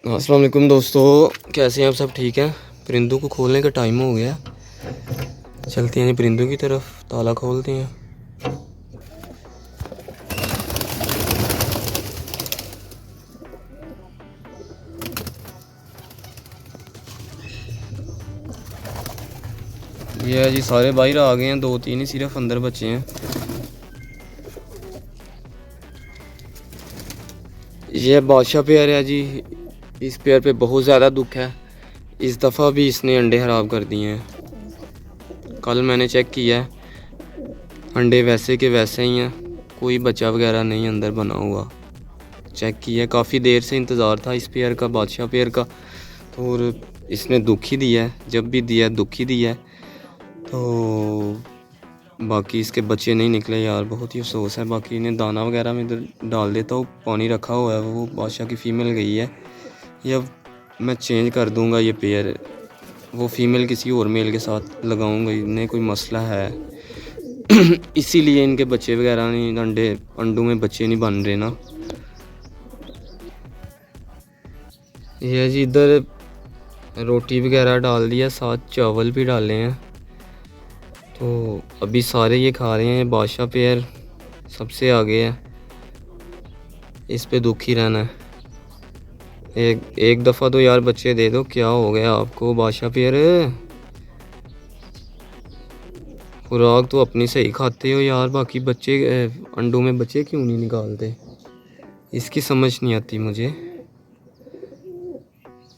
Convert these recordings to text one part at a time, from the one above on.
अस्सलाम वालेकुम दोस्तों, कैसे हैं आप? सब ठीक हैं? परिंदों को खोलने का टाइम हो गया, चलते हैं परिंदों की तरफ, ताला खोलते हैं। ये है जी, सारे बाहर आ गए हैं, 2-3 ही सिर्फ अंदर बचे हैं। ये बादशाह पेयर है जी, इस पेयर पे बहुत ज़्यादा दुख है। इस दफ़ा भी इसने अंडे ख़राब कर दिए हैं। कल मैंने चेक किया है, अंडे वैसे के वैसे ही हैं, कोई बच्चा वगैरह नहीं अंदर बना हुआ। चेक किया, काफ़ी देर से इंतज़ार था इस पेयर का, बादशाह पेयर का, तो और इसने दुख ही दिया है, जब भी दिया दुख ही दिया है। तो बाकी इसके बच्चे नहीं निकले यार, बहुत ही अफसोस है। बाकी इन्हें दाना वगैरह में इधर डाल देता हूँ, पानी रखा हुआ है, वो बादशाह की फ़ीमेल गई है। ये अब मैं चेंज कर दूँगा ये पेयर, वो फ़ीमेल किसी और मेल के साथ लगाऊँगा, इन्हें कोई मसला है इसीलिए इनके बच्चे वगैरह नहीं, अंडों में बच्चे नहीं बन रहे ना। ये जी इधर रोटी वगैरह डाल दिया, साथ चावल भी डाले हैं, तो अभी सारे ये खा रहे हैं। बादशाह पेयर सबसे आगे है, इस पे दुख ही रहना है। एक दफ़ा तो यार बच्चे दे दो, क्या हो गया आपको बादशाह पेयर? खुराक तो अपनी सही खाते हो यार, बाकी बच्चे अंडों में बच्चे क्यों नहीं निकालते, इसकी समझ नहीं आती मुझे।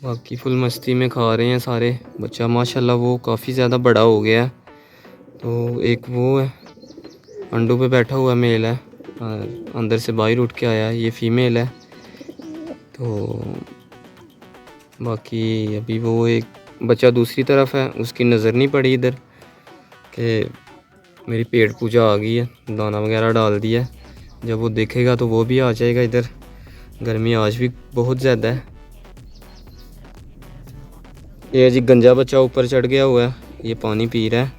बाकी फुल मस्ती में खा रहे हैं सारे। बच्चा माशाल्लाह वो काफ़ी ज़्यादा बड़ा हो गया है। तो एक वो है अंडों पे बैठा हुआ मेल है, अंदर से बाहर उठ के आया है, ये फीमेल है। तो बाकी अभी वो एक बच्चा दूसरी तरफ है, उसकी नज़र नहीं पड़ी इधर कि मेरी पेट पूजा आ गई है, दाना वगैरह डाल दिया है। जब वो देखेगा तो वो भी आ जाएगा इधर। गर्मी आज भी बहुत ज़्यादा है। ये जी गंजा बच्चा ऊपर चढ़ गया हुआ है, ये पानी पी रहा है।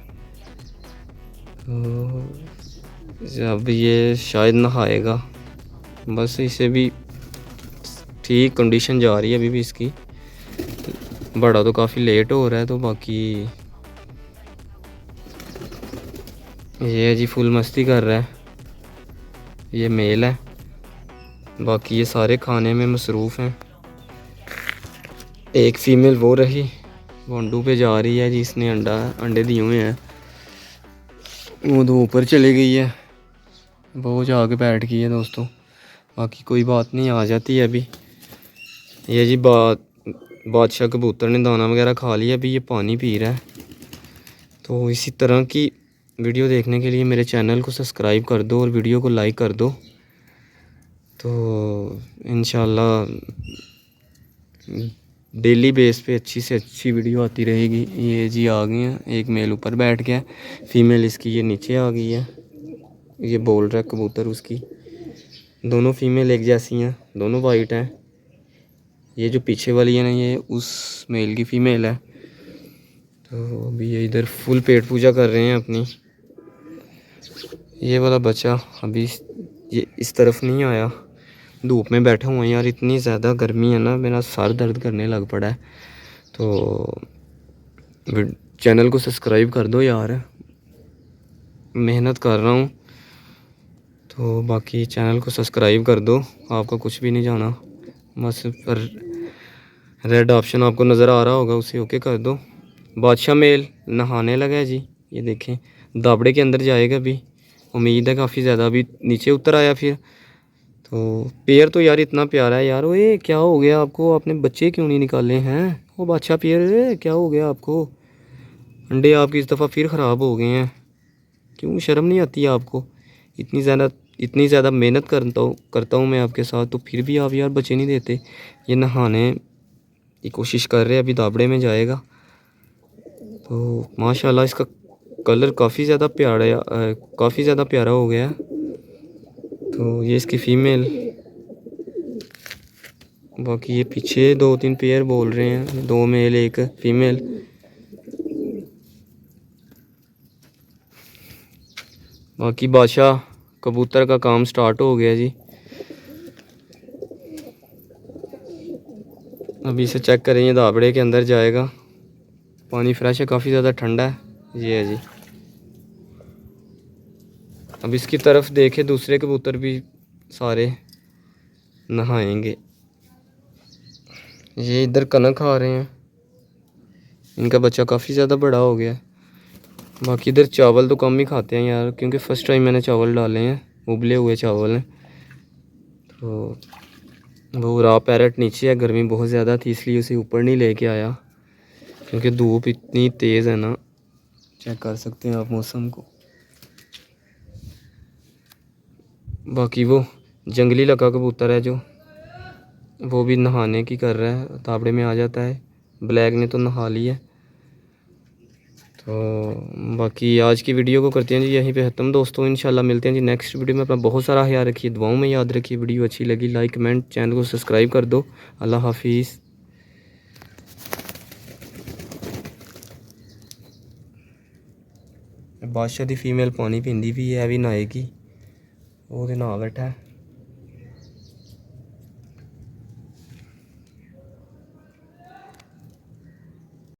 तो अब ये शायद नहाएगा, बस इसे भी ठीक कंडीशन जा रही है अभी भी इसकी। बड़ा तो काफ़ी लेट हो रहा है। तो बाकी ये जी फुल मस्ती कर रहा है, ये मेल है। बाकी ये सारे खाने में मसरूफ़ हैं। एक फ़ीमेल वो रही, वो अंडों पे जा रही है जी, इसने अंडे दिए हुए हैं। वो तो ऊपर चली गई है, वो जाके बैठ गई है दोस्तों। बाकी कोई बात नहीं, आ जाती है अभी। ये जी बादशाह कबूतर ने दाना वगैरह खा लिया, अभी ये पानी पी रहा है। तो इसी तरह की वीडियो देखने के लिए मेरे चैनल को सब्सक्राइब कर दो और वीडियो को लाइक कर दो। तो इंशाल्लाह डेली बेस पे अच्छी से अच्छी वीडियो आती रहेगी। ये जी आ गई हैं, एक मेल ऊपर बैठ गया, फीमेल इसकी ये नीचे आ गई है। ये बोल रहा है कबूतर उसकी। दोनों फीमेल एक जैसी हैं, दोनों वाइट हैं। ये जो पीछे वाली है ना, ये उस मेल की फ़ीमेल है। तो अभी ये इधर फुल पेट पूजा कर रहे हैं अपनी। ये वाला बच्चा अभी ये इस तरफ नहीं आया, धूप में बैठा हुआ है यार, इतनी ज़्यादा गर्मी है ना, मेरा सर दर्द करने लग पड़ा है। तो चैनल को सब्सक्राइब कर दो यार, मेहनत कर रहा हूँ। तो बाकी चैनल को सब्सक्राइब कर दो, आपका कुछ भी नहीं जाना, बस पर रेड ऑप्शन आपको नज़र आ रहा होगा, उसे ओके कर दो। बादशाह मेल नहाने लगा है जी, ये देखें दाबड़े के अंदर जाएगा अभी, उम्मीद है काफ़ी ज़्यादा। अभी नीचे उतर आया फिर। तो पेयर तो यार इतना प्यारा है यार। ओए क्या हो गया आपको, आपने बच्चे क्यों नहीं निकाले हैं? वो बादशाह पेयर, क्या हो गया आपको? अंडे आपकी इस दफ़ा फिर ख़राब हो गए हैं, क्यों शर्म नहीं आती आपको? इतनी ज़्यादा मेहनत करता हूँ मैं आपके साथ, तो फिर भी आप यार बच्चे नहीं देते। ये नहाने की कोशिश कर रहे हैं, अभी दाबड़े में जाएगा। तो माशाल्लाह इसका कलर काफ़ी ज़्यादा प्यारा हो गया। तो ये इसकी फ़ीमेल। बाकी ये पीछे 2-3 पेयर बोल रहे हैं, 2 मेल 1 फीमेल। बाकी बादशाह कबूतर का काम स्टार्ट हो गया जी। अभी इसे चेक करें, ये दाबड़े के अंदर जाएगा। पानी फ्रेश है, काफ़ी ज़्यादा ठंडा है। ये है जी। अब इसकी तरफ देखे, दूसरे कबूतर भी सारे नहाएंगे। ये इधर कनक खा रहे हैं, इनका बच्चा काफ़ी ज़्यादा बड़ा हो गया है। बाकी इधर चावल तो कम ही खाते हैं यार, क्योंकि फ़र्स्ट टाइम मैंने चावल डाले हैं, उबले हुए चावल हैं। तो वो रॉ पैरट नीचे है, गर्मी बहुत ज़्यादा थी इसलिए उसे ऊपर नहीं लेके आया, क्योंकि धूप इतनी तेज़ है ना। चेक कर सकते हैं आप मौसम को। बाकी वो जंगली लका कबूतर है जो, वो भी नहाने की कर रहा है, ताबड़े में आ जाता है। ब्लैक ने तो नहा लिया। तो बाकी आज की वीडियो को करते हैं जी यहीं पे ख़त्म दोस्तों। इंशाल्लाह मिलते हैं जी नेक्स्ट वीडियो में। अपना बहुत सारा ख्याल रखिए, दुआओं में याद रखिए। वीडियो अच्छी लगी लाइक कमेंट, चैनल को सब्सक्राइब कर दो। अल्लाह हाफिज़। बादशाह दी फीमेल पानी पींदी भी है, भी नहाएगी। वो तो नहा बैठा है।